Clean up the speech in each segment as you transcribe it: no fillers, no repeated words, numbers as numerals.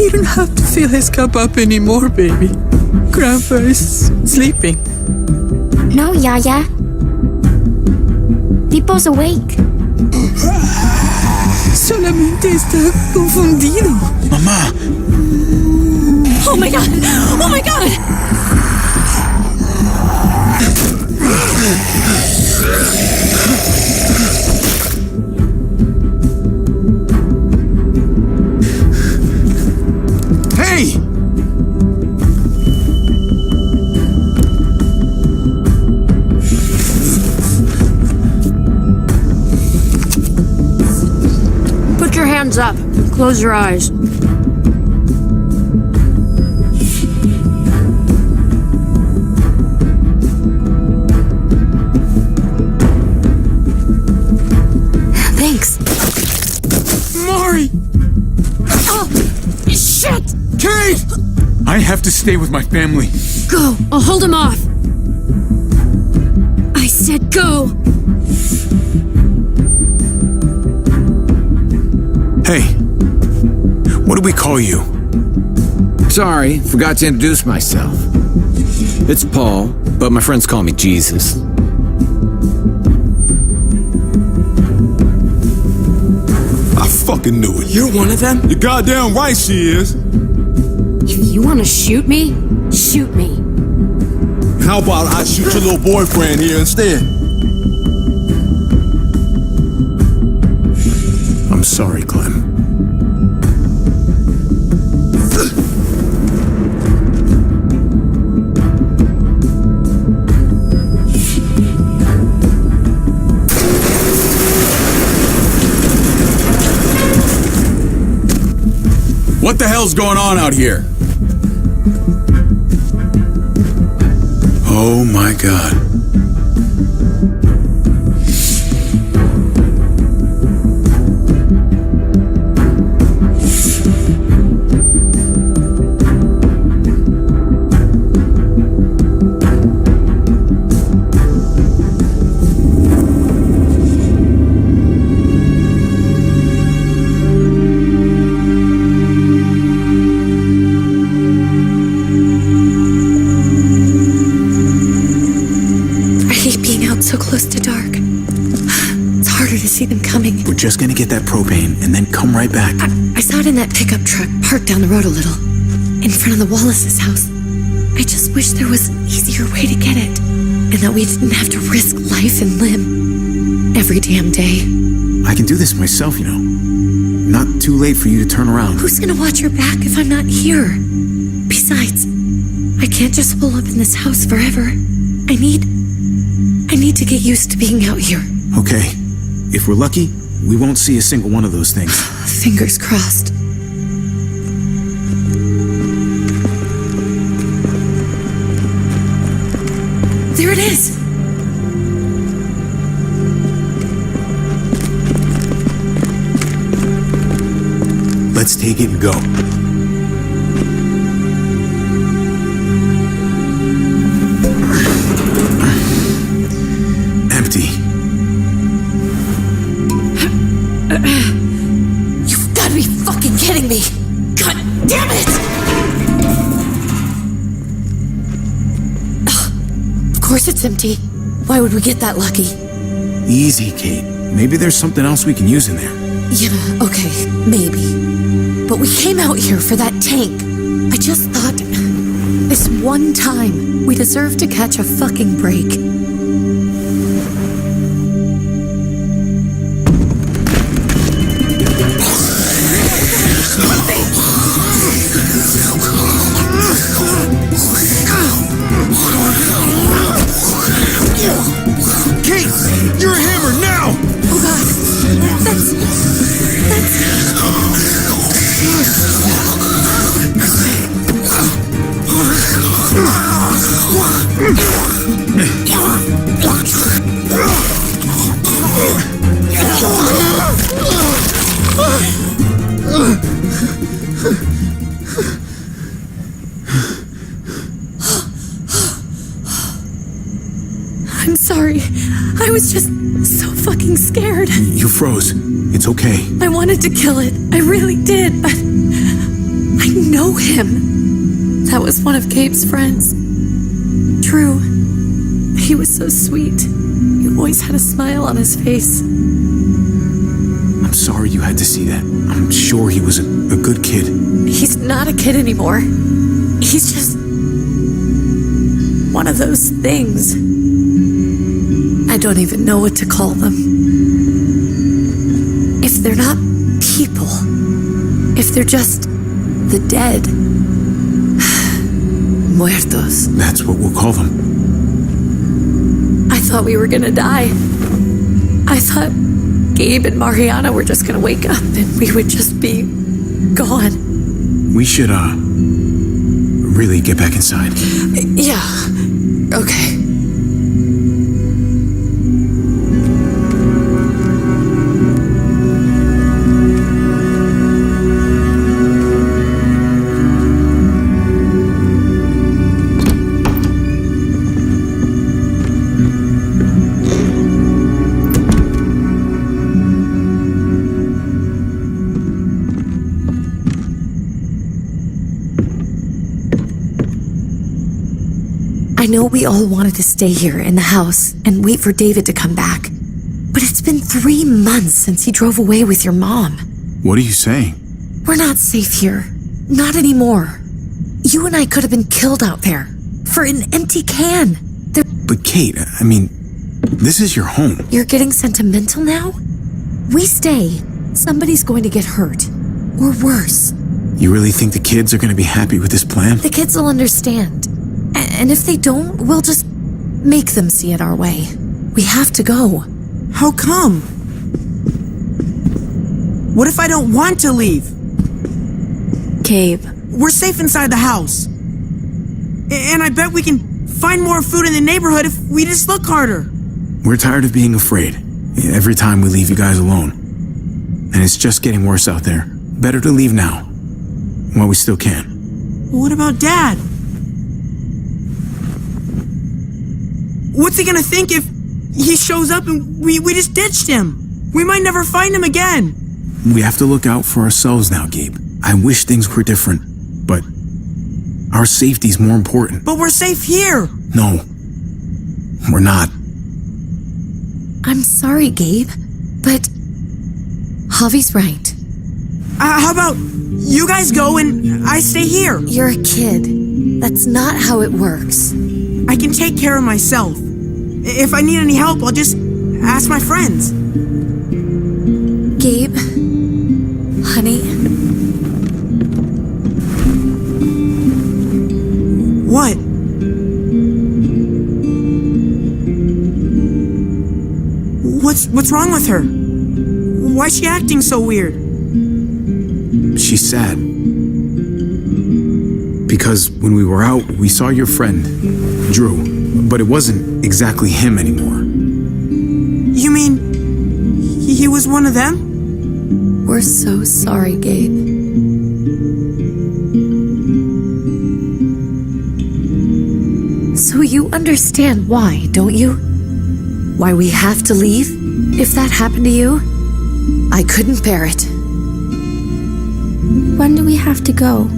You don't have to fill his cup up anymore, baby. Grandpa is sleeping. No, Yaya. Pipo's awake. Solamente está confundido. Mamá. Oh my god! Oh my god! Hey! Put your hands up. Close your eyes. Thanks. Mari! Oh, shit! Kate! I have to stay with my family. Go. I'll hold him off. I said go. Hey, what do we call you? Sorry, forgot to introduce myself. It's Paul, but my friends call me Jesus. I fucking knew it. You're one of them? You're goddamn right she is. If you want to shoot me, shoot me. How about I shoot your little boyfriend here instead? I'm sorry, Clem. What the hell's going on out here? Oh my God. So close to dark. It's harder to see them coming. We're just gonna get that propane and then come right back. I saw it in that pickup truck parked down the road a little, in front of the Wallace's house. I just wish there was an easier way to get it, and that we didn't have to risk life and limb every damn day. I can do this myself, you know. Not too late for you to turn around. Who's gonna watch your back if I'm not here? Besides, I can't just pull up in this house forever. I need to get used to being out here. Okay. If we're lucky, we won't see a single one of those things. Fingers crossed. There it is! Let's take it and go. Empty. You've got to be fucking kidding me! God damn it! Of course it's empty. Why would we get that lucky? Easy, Kate. Maybe there's something else we can use in there. Yeah, okay, maybe. But we came out here for that tank. I just thought, this one time, we deserve to catch a fucking break. Kate, you're a hammer now! Oh God, that's... I'm sorry. I was just so fucking scared. You froze. It's okay. I wanted to kill it. I really did, but I know him. That was one of Gabe's friends. Drew. He was so sweet. He always had a smile on his face. I'm sorry you had to see that. I'm sure he was a good kid. He's not a kid anymore. He's just one of those things. I don't even know what to call them. If they're not people, if they're just the dead, muertos. That's what we'll call them. I thought we were gonna die. I thought Gabe and Mariana were just gonna wake up and we would just be gone. We should, really get back inside. Yeah. Okay. I know we all wanted to stay here in the house and wait for David to come back. But it's been 3 months since he drove away with your mom. What are you saying? We're not safe here. Not anymore. You and I could have been killed out there. For an empty can. But Kate, I mean, this is your home. You're getting sentimental now? We stay. Somebody's going to get hurt. Or worse. You really think the kids are going to be happy with this plan? The kids will understand. And if they don't, we'll just make them see it our way. We have to go. How come? What if I don't want to leave? Gabe. We're safe inside the house. And I bet we can find more food in the neighborhood if we just look harder. We're tired of being afraid. Every time we leave you guys alone. And it's just getting worse out there. Better to leave now. While we still can. What about Dad? What's he gonna think if he shows up and we just ditched him? We might never find him again. We have to look out for ourselves now, Gabe. I wish things were different, but our safety's more important. But we're safe here. No, we're not. I'm sorry, Gabe, but Javi's right. How about you guys go and I stay here? You're a kid. That's not how it works. I can take care of myself. If I need any help, I'll just ask my friends. Gabe, honey. What? What's wrong with her? Why's she acting so weird? She's sad. Because when we were out, we saw your friend, Drew, but it wasn't exactly him anymore. You mean he was one of them? We're so sorry, Gabe. So you understand why, don't you? Why we have to leave? If that happened to you, I couldn't bear it. When do we have to go?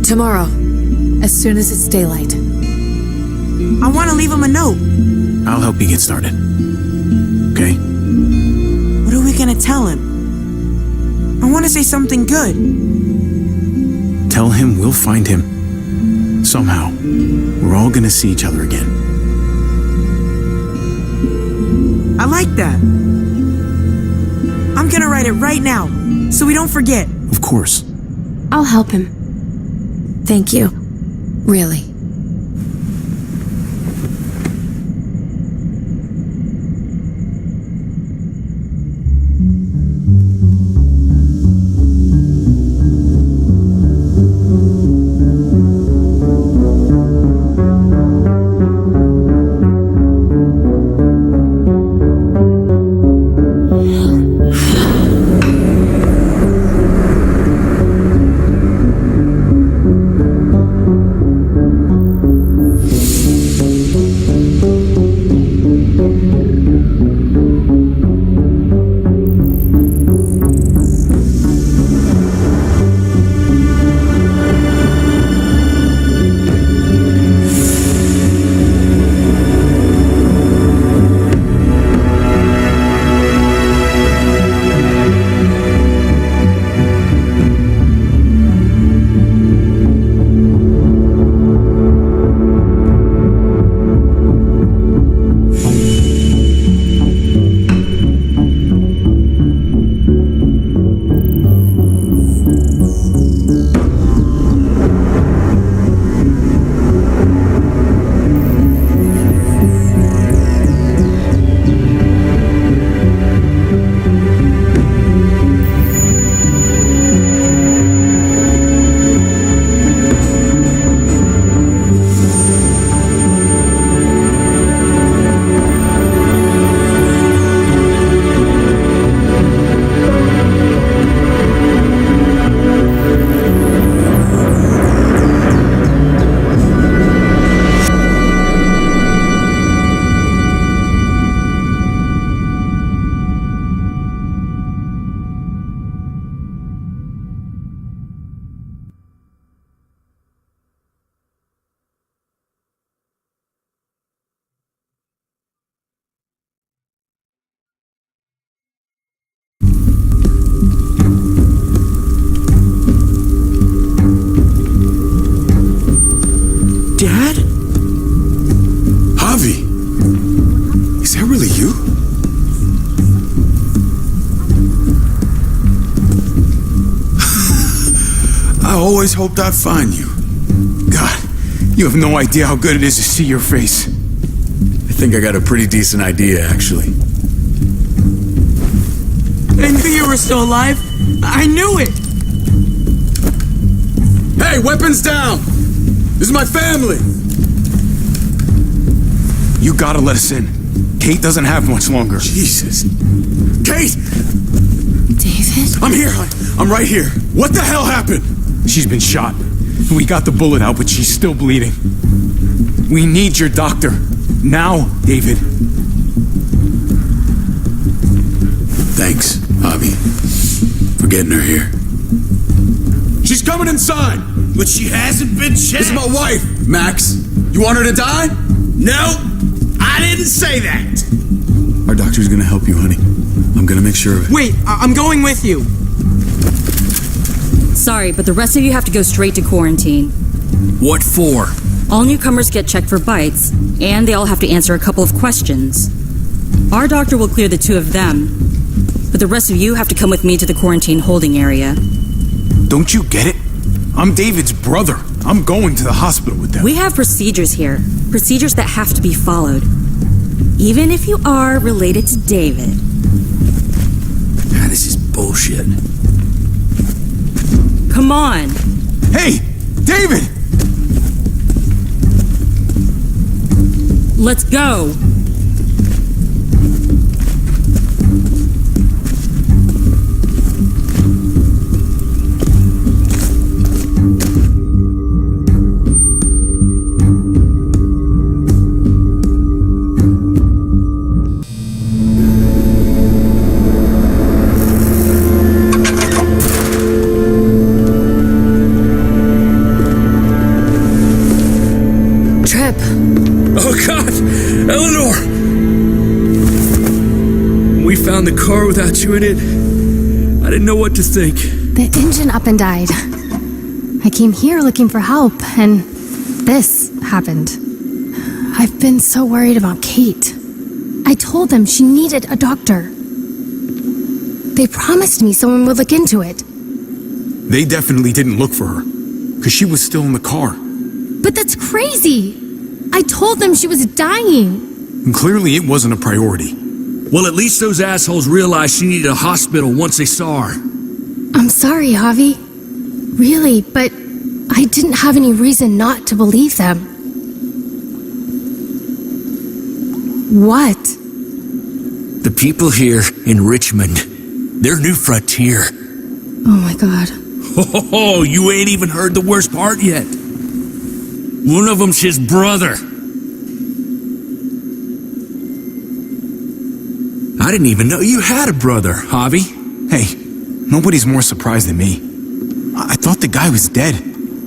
Tomorrow, as soon as it's daylight. I want to leave him a note. I'll help you get started. Okay? What are we gonna tell him? I want to say something good. Tell him we'll find him. Somehow. We're all gonna see each other again. I like that. I'm gonna write it right now, so we don't forget. Of course. I'll help him. Thank you. Really. really you? I always hoped I'd find you. God, you have no idea how good it is to see your face. I think I got a pretty decent idea, actually. I knew you were still alive. I knew it. Hey, weapons down! This is my family! You gotta let us in. Kate doesn't have much longer. Jesus. Kate! David? I'm here. I'm right here. What the hell happened? She's been shot. We got the bullet out, but she's still bleeding. We need your doctor. Now, David. Thanks, Javi, for getting her here. She's coming inside! But she hasn't been checked. This is my wife, Max. You want her to die? No, I didn't say that. Our doctor's gonna help you, honey. I'm gonna make sure of it. Wait, I'm going with you. Sorry, but the rest of you have to go straight to quarantine. What for? All newcomers get checked for bites, and they all have to answer a couple of questions. Our doctor will clear the two of them, but the rest of you have to come with me to the quarantine holding area. Don't you get it? I'm David's brother. I'm going to the hospital with them. We have procedures here, procedures that have to be followed, even if you are related to David. This is bullshit. Come on. Hey, David! Let's go. Tripp. Oh God, Eleanor! We found the car without you in it. I didn't know what to think. The engine up and died. I came here looking for help, and this happened. I've been so worried about Kate. I told them she needed a doctor. They promised me someone would look into it. They definitely didn't look for her, because she was still in the car. But that's crazy! I told them she was dying! And clearly it wasn't a priority. Well, at least those assholes realized she needed a hospital once they saw her. I'm sorry, Javi. Really, but I didn't have any reason not to believe them. What? The people here in Richmond, their new frontier. Oh my god. Oh, you ain't even heard the worst part yet. One of them's his brother. I didn't even know you had a brother, Javi. Hey, nobody's more surprised than me. I thought the guy was dead.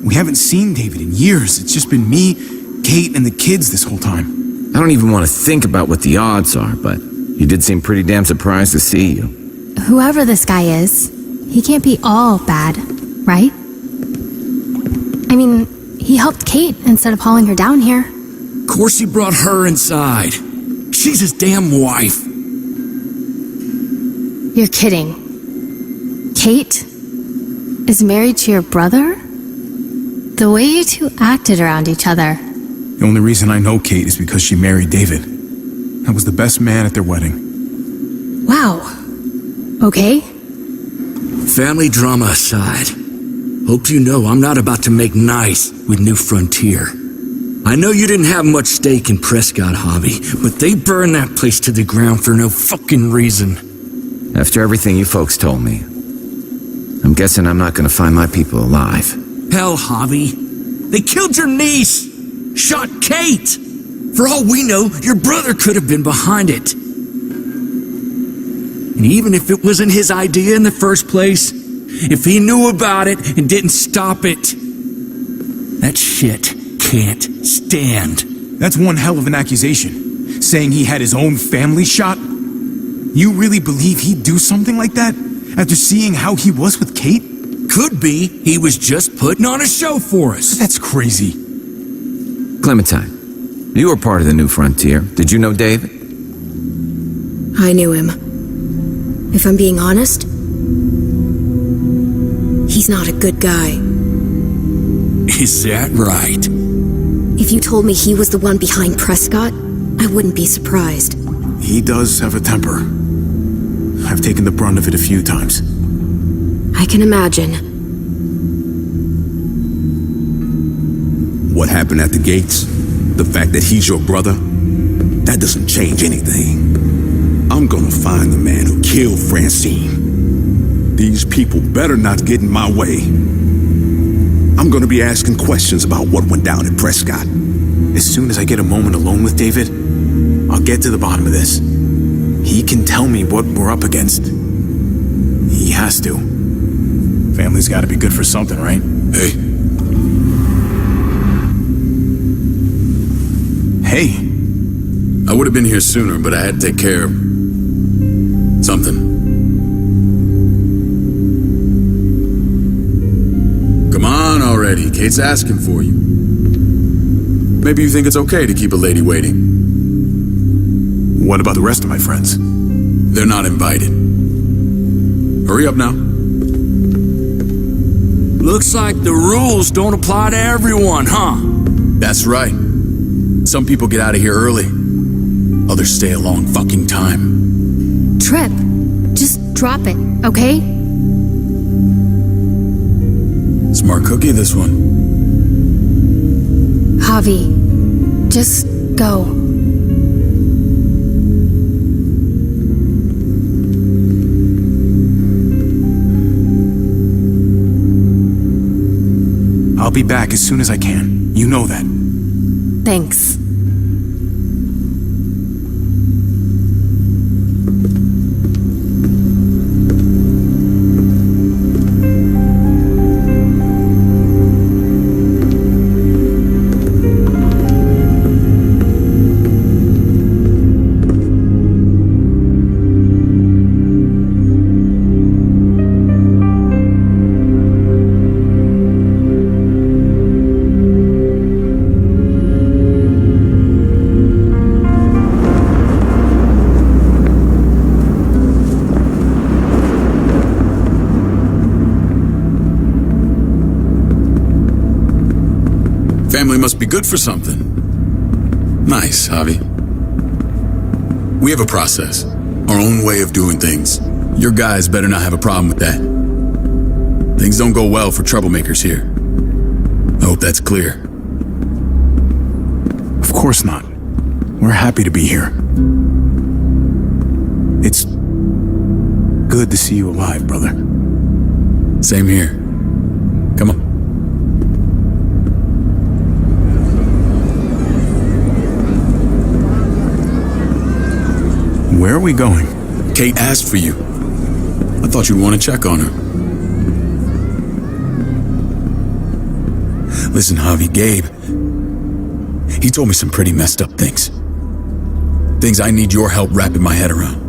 We haven't seen David in years. It's just been me, Kate, and the kids this whole time. I don't even want to think about what the odds are, but you did seem pretty damn surprised to see you. Whoever this guy is, he can't be all bad, right? I mean, he helped Kate instead of hauling her down here. Of course he brought her inside. She's his damn wife. You're kidding. Kate is married to your brother? The way you two acted around each other. The only reason I know Kate is because she married David. I was the best man at their wedding. Wow. Okay. Family drama aside, hope you know I'm not about to make nice with New Frontier. I know you didn't have much stake in Prescott, Javi, but they burned that place to the ground for no fucking reason. After everything you folks told me, I'm guessing I'm not gonna find my people alive. Hell, Javi. They killed your niece! Shot Kate! For all we know, your brother could have been behind it. And even if it wasn't his idea in the first place, if he knew about it and didn't stop it, that shit can't stand. That's one hell of an accusation. Saying he had his own family shot? You really believe he'd do something like that? After seeing how he was with Kate? Could be he was just putting on a show for us. That's crazy. Clementine, you were part of the New Frontier. Did you know David? I knew him. If I'm being honest, he's not a good guy. Is that right? If you told me he was the one behind Prescott, I wouldn't be surprised. He does have a temper. I've taken the brunt of it a few times. I can imagine. What happened at the gates? The fact that he's your brother? That doesn't change anything. I'm gonna find the man who killed Francine. These people better not get in my way. I'm gonna be asking questions about what went down at Prescott. As soon as I get a moment alone with David, I'll get to the bottom of this. He can tell me what we're up against. He has to. Family's gotta be good for something, right? Hey. Hey. I would have been here sooner, but I had to take care of something. Come on already, Kate's asking for you. Maybe you think it's okay to keep a lady waiting. What about the rest of my friends? They're not invited. Hurry up now. Looks like the rules don't apply to everyone, huh? That's right. Some people get out of here early. Others stay a long fucking time. Tripp, just drop it, okay? Smart cookie, this one. Javi, just go. I'll be back as soon as I can. You know that. Thanks. Family must be good for something. Nice, Javi. We have a process, our own way of doing things. Your guys better not have a problem with that. Things don't go well for troublemakers here. I hope that's clear. Of course not. We're happy to be here. It's good to see you alive, brother. Same here. Come on. Where are we going? Kate asked for you. I thought you'd want to check on her. Listen, Javi, Gabe, he told me some pretty messed up things. Things I need your help wrapping my head around.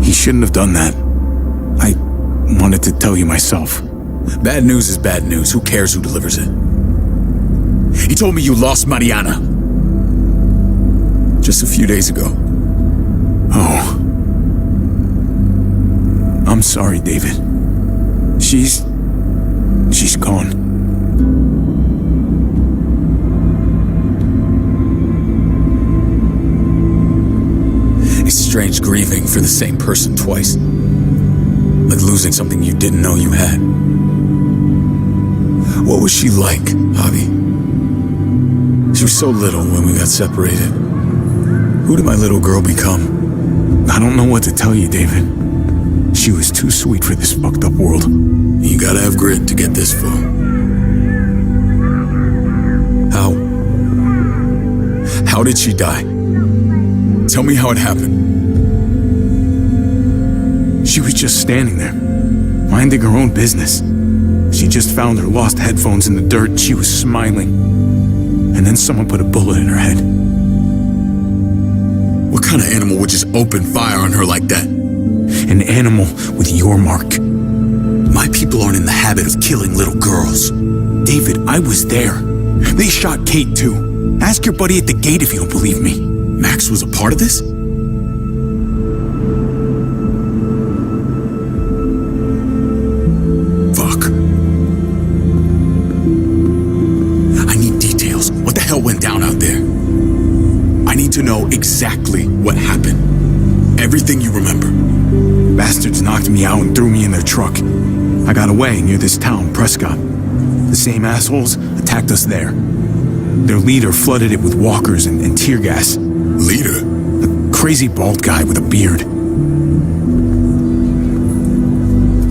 He shouldn't have done that. I wanted to tell you myself. Bad news is bad news. Who cares who delivers it? He told me you lost Mariana. Just a few days ago. Oh. I'm sorry, David. She's gone. It's strange grieving for the same person twice. Like losing something you didn't know you had. What was she like, Javi? She was so little when we got separated. Who did my little girl become? I don't know what to tell you, David. She was too sweet for this fucked up world. You gotta have grit to get this far. How did she die? Tell me how it happened. She was just standing there, minding her own business. She just found her lost headphones in the dirt and she was smiling. And then someone put a bullet in her head. What kind of animal would just open fire on her like that? An animal with your mark. My people aren't in the habit of killing little girls. David, I was there. They shot Kate too. Ask your buddy at the gate if you don't believe me. Max was a part of this? Fuck. I need details. What the hell went down out there? I need to know exactly what happened. Everything you remember. Bastards knocked me out and threw me in their truck. I got away near this town, Prescott. The same assholes attacked us there. Their leader flooded it with walkers and tear gas. Leader? A crazy bald guy with a beard.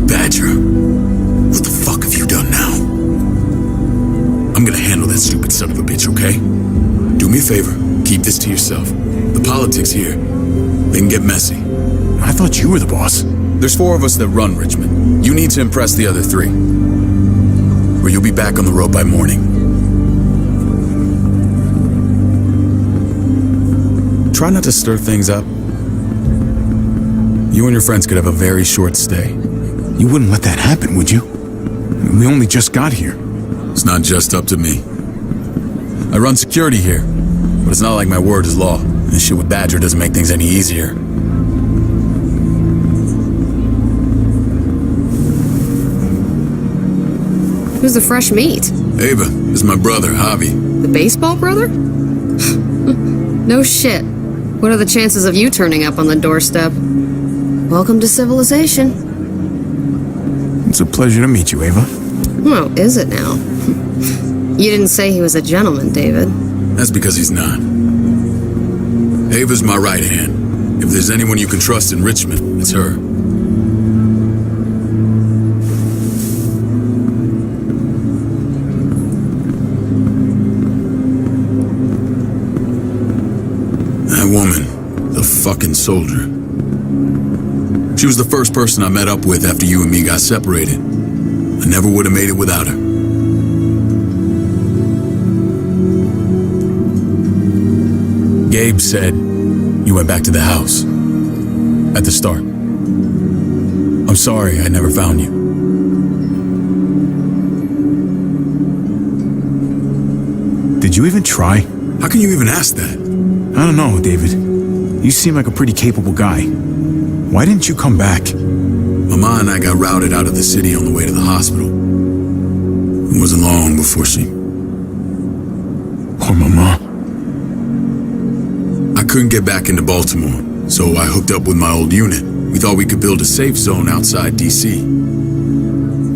Badger, what the fuck have you done now? I'm gonna handle that stupid son of a bitch, okay? Do me a favor, keep this to yourself. The politics here, they can get messy. I thought you were the boss. There's 4 of us that run Richmond. You need to impress the other 3. Or you'll be back on the road by morning. Try not to stir things up. You and your friends could have a very short stay. You wouldn't let that happen, would you? We only just got here. It's not just up to me. I run security here, but it's not like my word is law. And shit with Badger doesn't make things any easier. Who's the fresh meat? Ava, this is my brother, Javi. The baseball brother? No shit. What are the chances of you turning up on the doorstep? Welcome to civilization. It's a pleasure to meet you, Ava. Well, is it now? You didn't say he was a gentleman, David. That's because he's not. Ava's my right hand. If there's anyone you can trust in Richmond, it's her. Woman, the fucking soldier. She was the first person I met up with after you and me got separated. I never would have made it without her. Gabe said you went back to the house. At the start. I'm sorry I never found you. Did you even try? How can you even ask that? I don't know, David. You seem like a pretty capable guy. Why didn't you come back? Mama and I got routed out of the city on the way to the hospital. It wasn't long before she... Poor Mama. I couldn't get back into Baltimore, so I hooked up with my old unit. We thought we could build a safe zone outside D.C.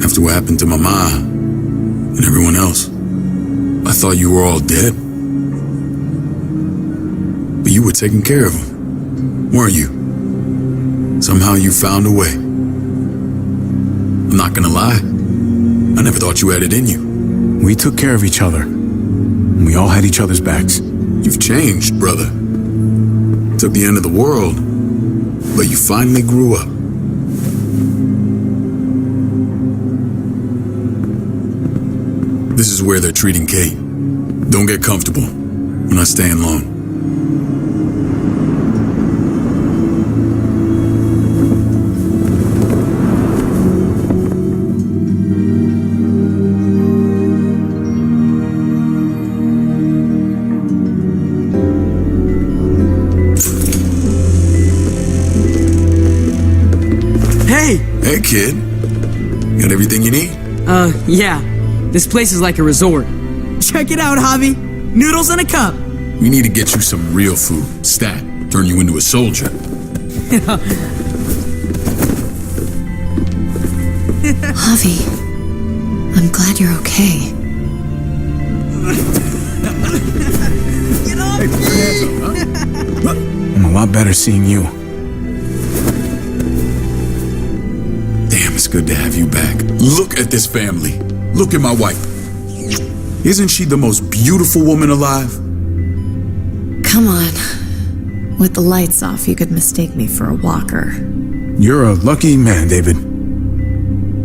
After what happened to Mama and everyone else, I thought you were all dead. But you were taking care of him, weren't you? Somehow you found a way. I'm not gonna lie. I never thought you had it in you. We took care of each other. We all had each other's backs. You've changed, brother. Took the end of the world, but you finally grew up. This is where they're treating Kate. Don't get comfortable. We're not staying long. Hey, kid. Got everything you need? Yeah. This place is like a resort. Check it out, Javi. Noodles in a cup. We need to get you some real food. Stat. Turn you into a soldier. Javi, I'm glad you're okay. Hey, put your hands up, huh? I'm a lot better seeing you. Damn, it's good to have you back. Look at this family. Look at my wife. Isn't she the most beautiful woman alive? Come on. With the lights off, you could mistake me for a walker. You're a lucky man, David.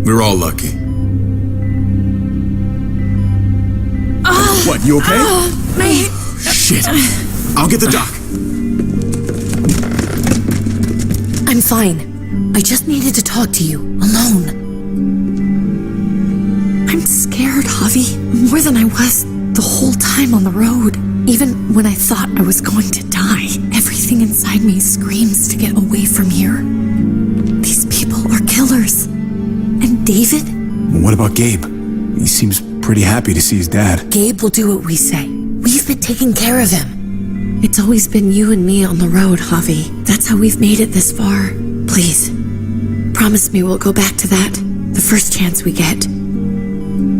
We're all lucky. What, you okay? Shit. I'll get the doc. I'm fine. I just needed to talk to you, alone. I'm scared, Javi, more than I was the whole time on the road. Even when I thought I was going to die, everything inside me screams to get away from here. These people are killers. And David? Well, what about Gabe? He seems pretty happy to see his dad. Gabe will do what we say. We've been taking care of him. It's always been you and me on the road, Javi. That's how we've made it this far. Please, promise me we'll go back to that the first chance we get.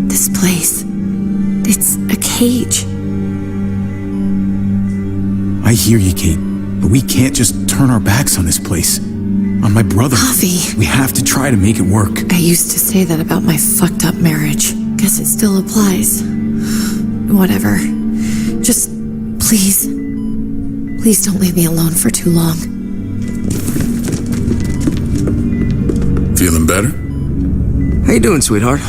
This place, it's a cage. I hear you, Kate, but we can't just turn our backs on this place. On my brother. Javi. We have to try to make it work. I used to say that about my fucked up marriage. Guess it still applies. Whatever. Just, please don't leave me alone for too long. Feeling better? How you doing, sweetheart?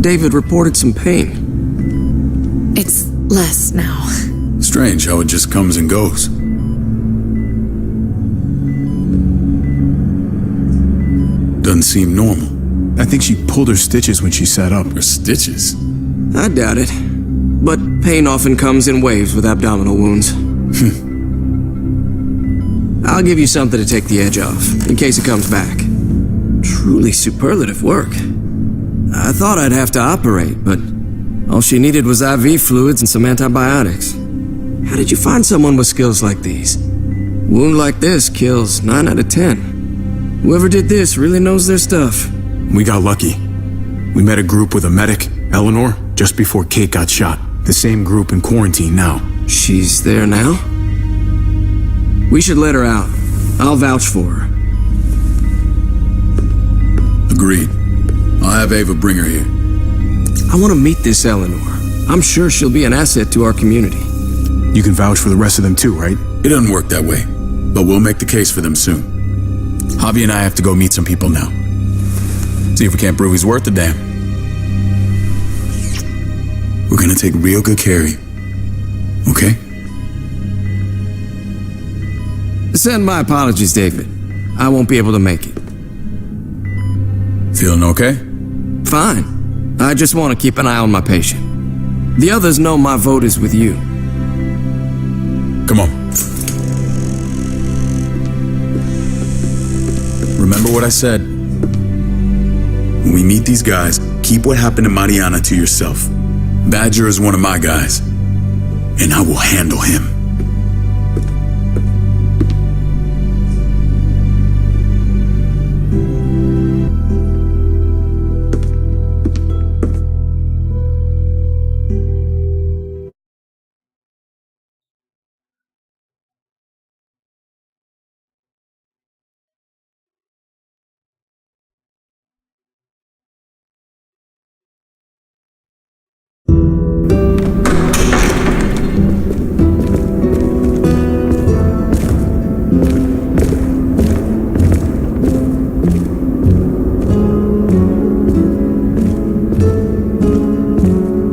David reported some pain. It's less now. Strange how it just comes and goes. Doesn't seem normal. I think she pulled her stitches when she sat up. Her stitches? I doubt it. But pain often comes in waves with abdominal wounds. I'll give you something to take the edge off, in case it comes back. Truly superlative work. I thought I'd have to operate, but all she needed was IV fluids and some antibiotics. How did you find someone with skills like these? A wound like this kills 9 out of 10. Whoever did this really knows their stuff. We got lucky. We met a group with a medic, Eleanor, just before Kate got shot. The same group in quarantine now. She's there now? We should let her out. I'll vouch for her. Agreed. I'll have Ava bring her here. I want to meet this Eleanor. I'm sure she'll be an asset to our community. You can vouch for the rest of them too, right? It doesn't work that way, but we'll make the case for them soon. Javi and I have to go meet some people now. See if we can't prove he's worth the damn. We're gonna take real good care of you. Okay? Send my apologies, David. I won't be able to make it. Feeling okay? Fine. I just want to keep an eye on my patient. The others know my vote is with you. Come on. Remember what I said. When we meet these guys, keep what happened to Mariana to yourself. Badger is one of my guys, and I will handle him.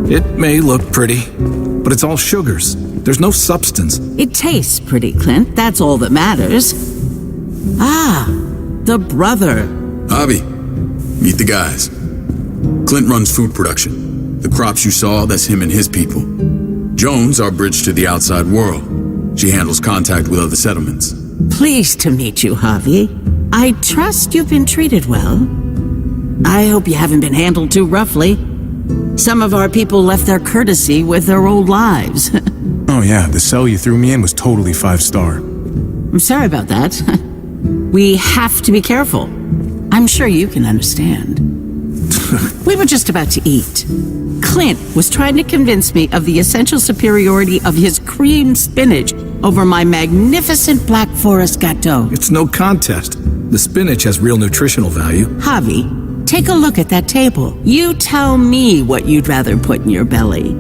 It may look pretty, but it's all sugars. There's no substance. It tastes pretty, Clint. That's all that matters. Ah, the brother. Javi, meet the guys. Clint runs food production. The crops you saw, that's him and his people. Jones, our bridge to the outside world. She handles contact with other settlements. Pleased to meet you, Javi. I trust you've been treated well. I hope you haven't been handled too roughly. Some of our people left their courtesy with their old lives. Oh yeah, the cell you threw me in was totally 5-star. I'm sorry about that. We have to be careful. I'm sure you can understand. We were just about to eat. Clint was trying to convince me of the essential superiority of his cream spinach over my magnificent Black Forest gâteau. It's no contest. The spinach has real nutritional value. Javi, take a look at that table. You tell me what you'd rather put in your belly.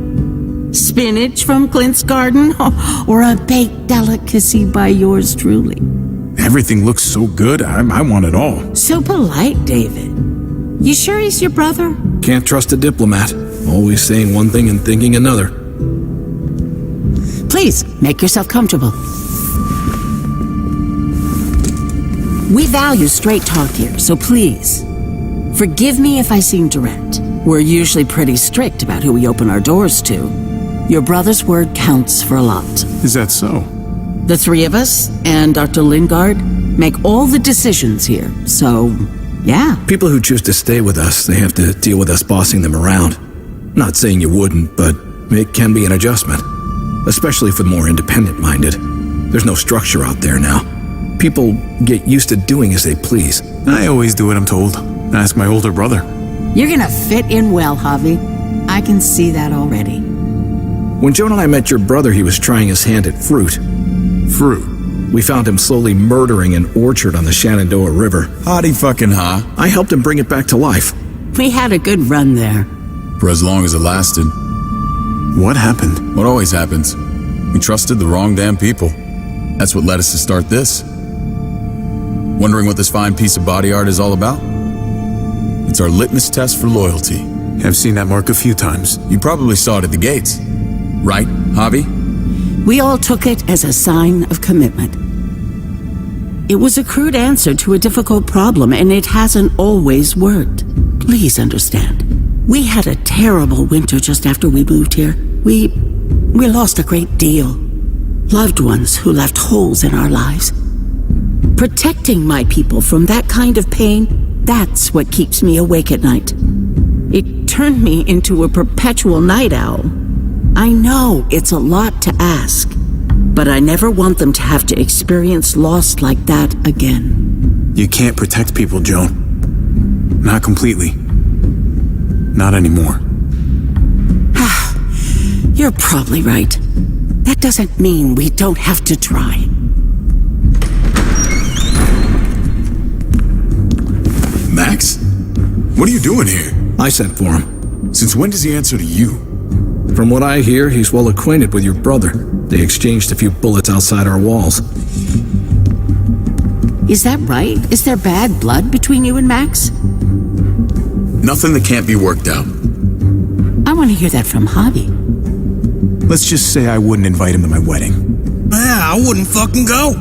Spinach from Clint's garden or a baked delicacy by yours truly? Everything looks so good, I want it all. So polite, David. You sure he's your brother? Can't trust a diplomat. Always saying one thing and thinking another. Please, make yourself comfortable. We value straight talk here, so please, forgive me if I seem direct. We're usually pretty strict about who we open our doors to. Your brother's word counts for a lot. Is that so? The three of us and Dr. Lingard make all the decisions here, so, yeah. People who choose to stay with us, they have to deal with us bossing them around. Not saying you wouldn't, but it can be an adjustment. Especially for the more independent-minded. There's no structure out there now. People get used to doing as they please. I always do what I'm told. Ask my older brother. You're gonna fit in well, Javi. I can see that already. When Joan and I met your brother, he was trying his hand at fruit. Fruit? We found him slowly murdering an orchard on the Shenandoah River. Howdy fucking ha. I helped him bring it back to life. We had a good run there. For as long as it lasted. What happened? What always happens. We trusted the wrong damn people. That's what led us to start this. Wondering what this fine piece of body art is all about? It's our litmus test for loyalty. I've seen that mark a few times. You probably saw it at the gates. Right, Javi? We all took it as a sign of commitment. It was a crude answer to a difficult problem, and it hasn't always worked. Please understand. We had a terrible winter just after we moved here. We lost a great deal. Loved ones who left holes in our lives. Protecting my people from that kind of pain, that's what keeps me awake at night. It turned me into a perpetual night owl. I know it's a lot to ask, but I never want them to have to experience loss like that again. You can't protect people, Joan. Not completely. Not anymore. You're probably right. That doesn't mean we don't have to try. Max? What are you doing here? I sent for him. Since when does he answer to you? From what I hear, he's well acquainted with your brother. They exchanged a few bullets outside our walls. Is that right? Is there bad blood between you and Max? Nothing that can't be worked out. I want to hear that from Javi. Let's just say I wouldn't invite him to my wedding. Yeah, I wouldn't fucking go.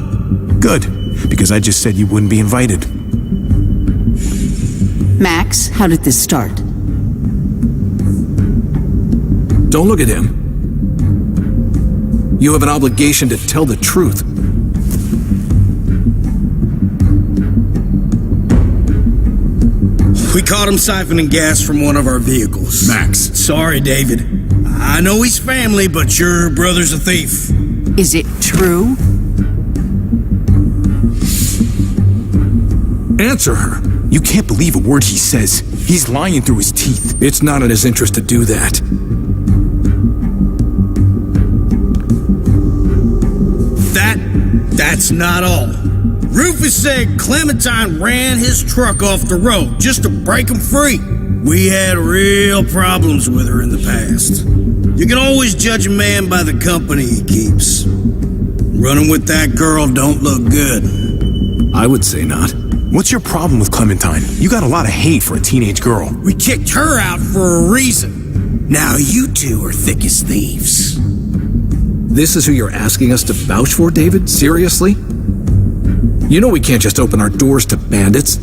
Good, because I just said you wouldn't be invited. Max, how did this start? Don't look at him. You have an obligation to tell the truth. We caught him siphoning gas from one of our vehicles. Max. Sorry, David. I know he's family, but your brother's a thief. Is it true? Answer her. You can't believe a word he says. He's lying through his teeth. It's not in his interest to do that. That's not all. Rufus said Clementine ran his truck off the road just to break him free. We had real problems with her in the past. You can always judge a man by the company he keeps. Running with that girl don't look good. I would say not. What's your problem with Clementine? You got a lot of hate for a teenage girl. We kicked her out for a reason. Now you two are thick as thieves. This is who you're asking us to vouch for, David? Seriously? You know we can't just open our doors to bandits.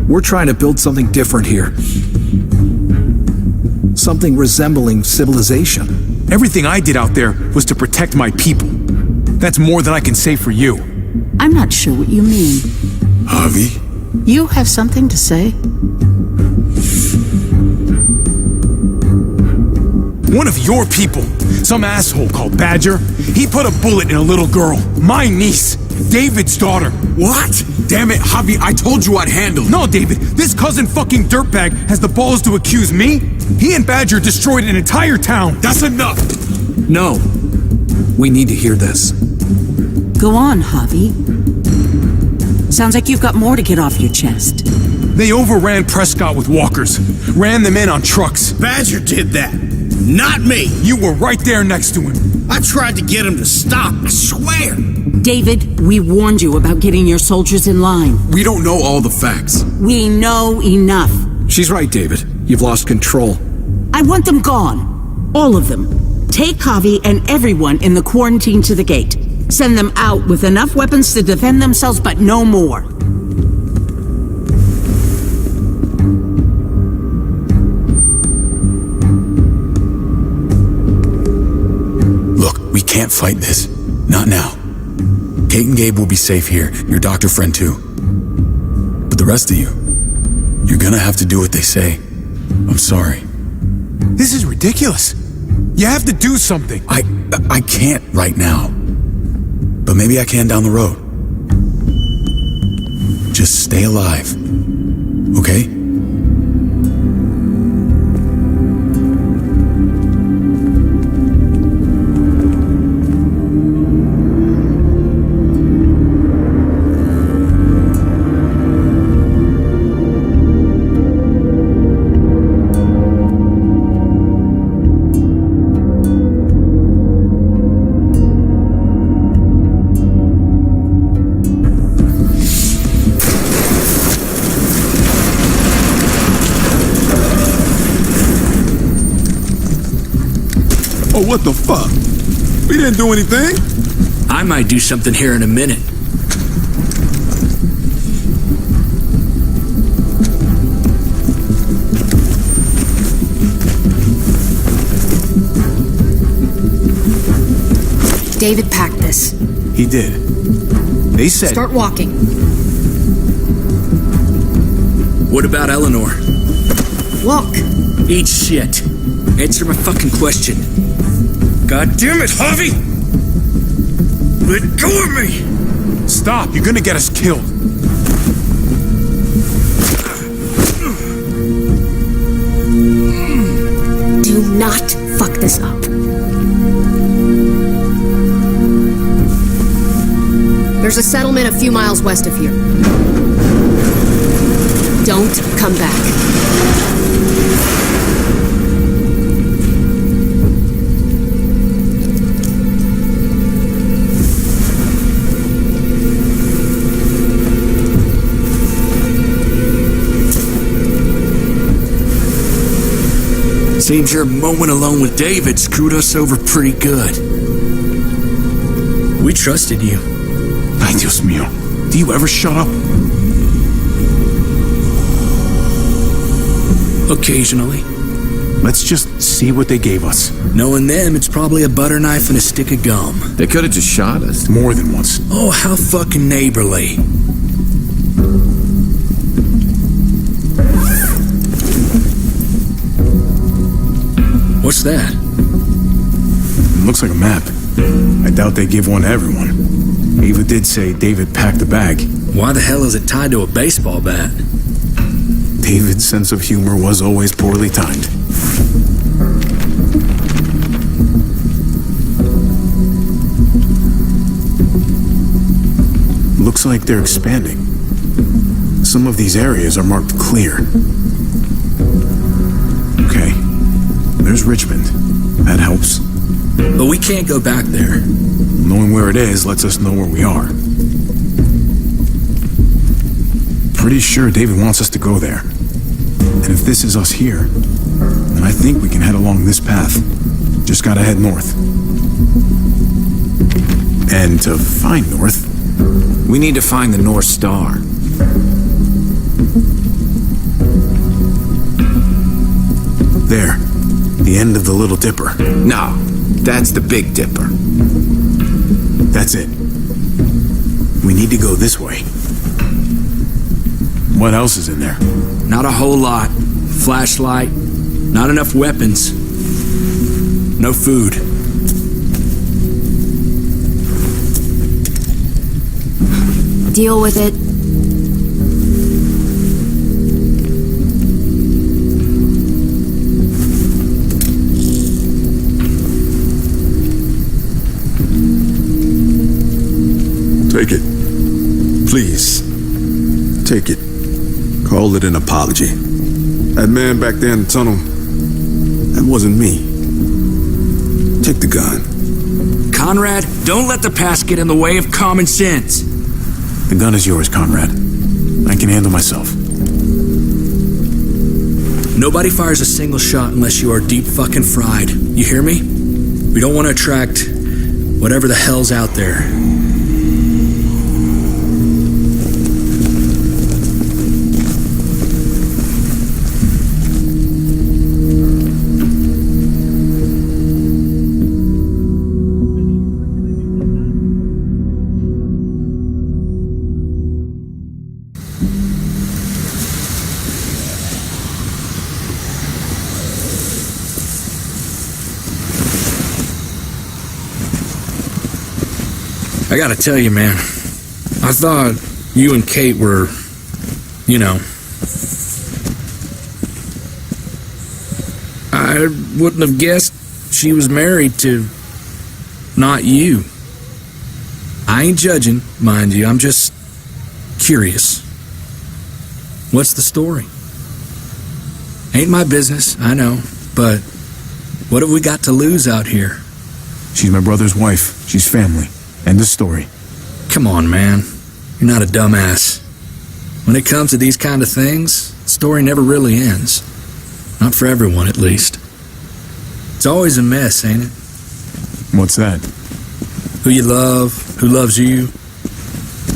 We're trying to build something different here. Something resembling civilization. Everything I did out there was to protect my people. That's more than I can say for you. I'm not sure what you mean. Javi? You have something to say? One of your people, some asshole called Badger, he put a bullet in a little girl, my niece, David's daughter. What? Damn it, Javi, I told you I'd handle it. No, David, this cousin fucking dirtbag has the balls to accuse me? He and Badger destroyed an entire town. That's enough. No. We need to hear this. Go on, Javi. Sounds like you've got more to get off your chest. They overran Prescott with walkers, ran them in on trucks. Badger did that. Not me. You were right there next to him. I tried to get him to stop, I swear. David, we warned you about getting your soldiers in line. We don't know all the facts. We know enough. She's right, David. You've lost control. I want them gone. All of them. Take Javi and everyone in the quarantine to the gate. Send them out with enough weapons to defend themselves, but no more. We can't fight this. Not now. Kate and Gabe will be safe here, your doctor friend too. But the rest of you, you're gonna have to do what they say. I'm sorry. This is ridiculous. You have to do something. I can't right now. But maybe I can down the road. Just stay alive. Okay? Oh, what the fuck? We didn't do anything. I might do something here in a minute. David packed this. He did. They said... Start walking. What about Eleanor? Walk. Eat shit. Answer my fucking question. God damn it, Javi! Let go of me! Stop, you're gonna get us killed. Do not fuck this up. There's a settlement a few miles west of here. Don't come back. Seems your moment alone with David screwed us over pretty good. We trusted you. Ay, Dios mío. Do you ever shut up? Occasionally. Let's just see what they gave us. Knowing them, it's probably a butter knife and a stick of gum. They could have just shot us. More than once. Oh, how fucking neighborly. What's that? It looks like a map. I doubt they give one to everyone. Ava did say David packed the bag. Why the hell is it tied to a baseball bat? David's sense of humor was always poorly timed. Looks like they're expanding. Some of these areas are marked clear. Okay. There's Richmond. That helps. But we can't go back there. Knowing where it is lets us know where we are. Pretty sure David wants us to go there. And if this is us here, then I think we can head along this path. Just gotta head north. And to find north, We need to find the North Star. there. The end of the Little Dipper. No, that's the Big Dipper. That's it. We need to go this way. What else is in there? Not a whole lot. Flashlight, not enough weapons. No food. Deal with it. Take it. Please. Take it. Call it an apology. That man back there in the tunnel, that wasn't me. Take the gun. Conrad, don't let the past get in the way of common sense. The gun is yours, Conrad. I can handle myself. Nobody fires a single shot unless you are deep fucking fried. You hear me? We don't want to attract whatever the hell's out there. I gotta tell you, man, I thought you and Kate were, you know... I wouldn't have guessed she was married to not you. I ain't judging, mind you, I'm just curious. What's the story? Ain't my business, I know, but what have we got to lose out here? She's my brother's wife. She's family. End of story. Come on, man. You're not a dumbass. When it comes to these kind of things, the story never really ends. Not for everyone, at least. It's always a mess, ain't it? What's that? Who you love, who loves you,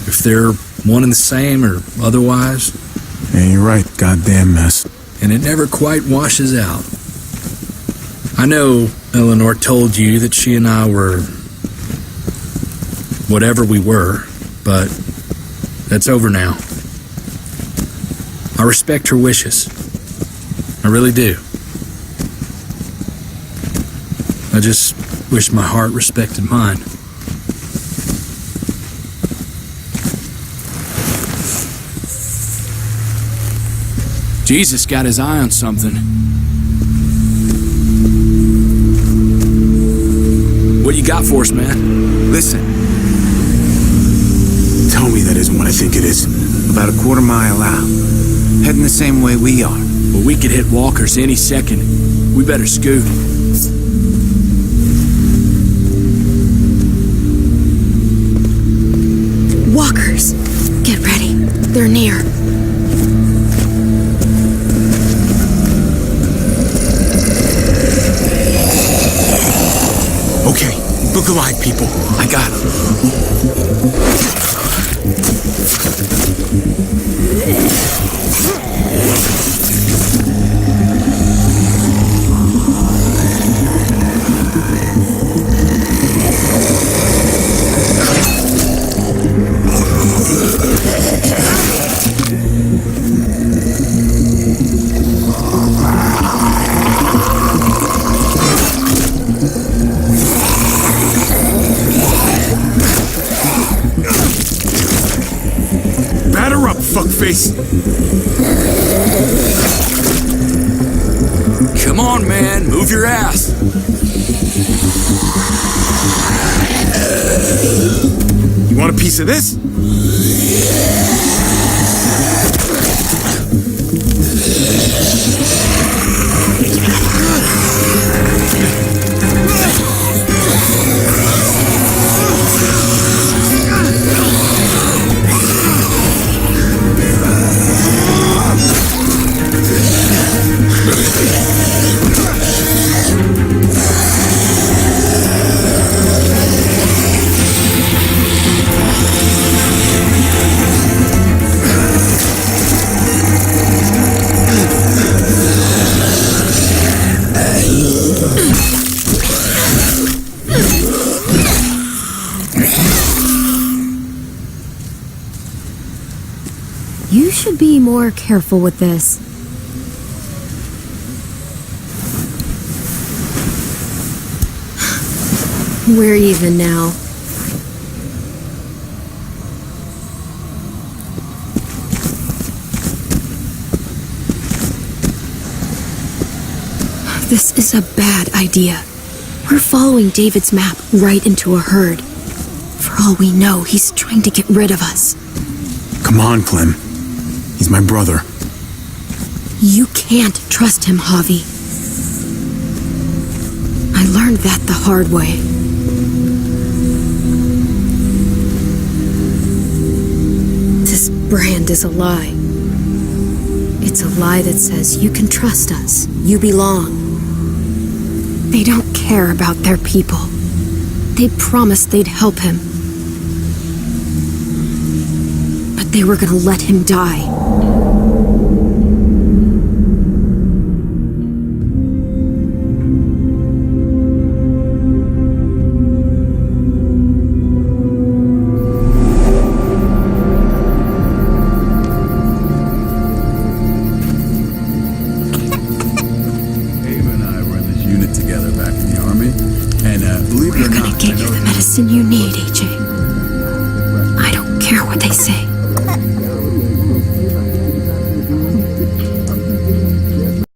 if they're one and the same or otherwise. Yeah, you're right. Goddamn mess. And it never quite washes out. I know Eleanor told you that she and I were whatever we were, but that's over now. I respect her wishes. I really do. I just wish my heart respected mine. Jesus got his eye on something. What you got for us, man? Listen. Tell me that isn't what I think it is. About a quarter mile out. Heading the same way we are. Well, we could hit walkers any second. We better scoot. Walkers! Get ready. They're near. Okay, look alive, people. I got him. Batter up, fuckface! Come on, man. Move your ass. You want a piece of this? You should be more careful with this. We're even now. This is a bad idea. We're following David's map right into a herd. For all we know, he's trying to get rid of us. Come on, Clem. He's my brother. You can't trust him, Javi. I learned that the hard way. This brand is a lie. It's a lie that says you can trust us, you belong. They don't care about their people. They promised they'd help him. But they were gonna let him die. You need, AJ. say.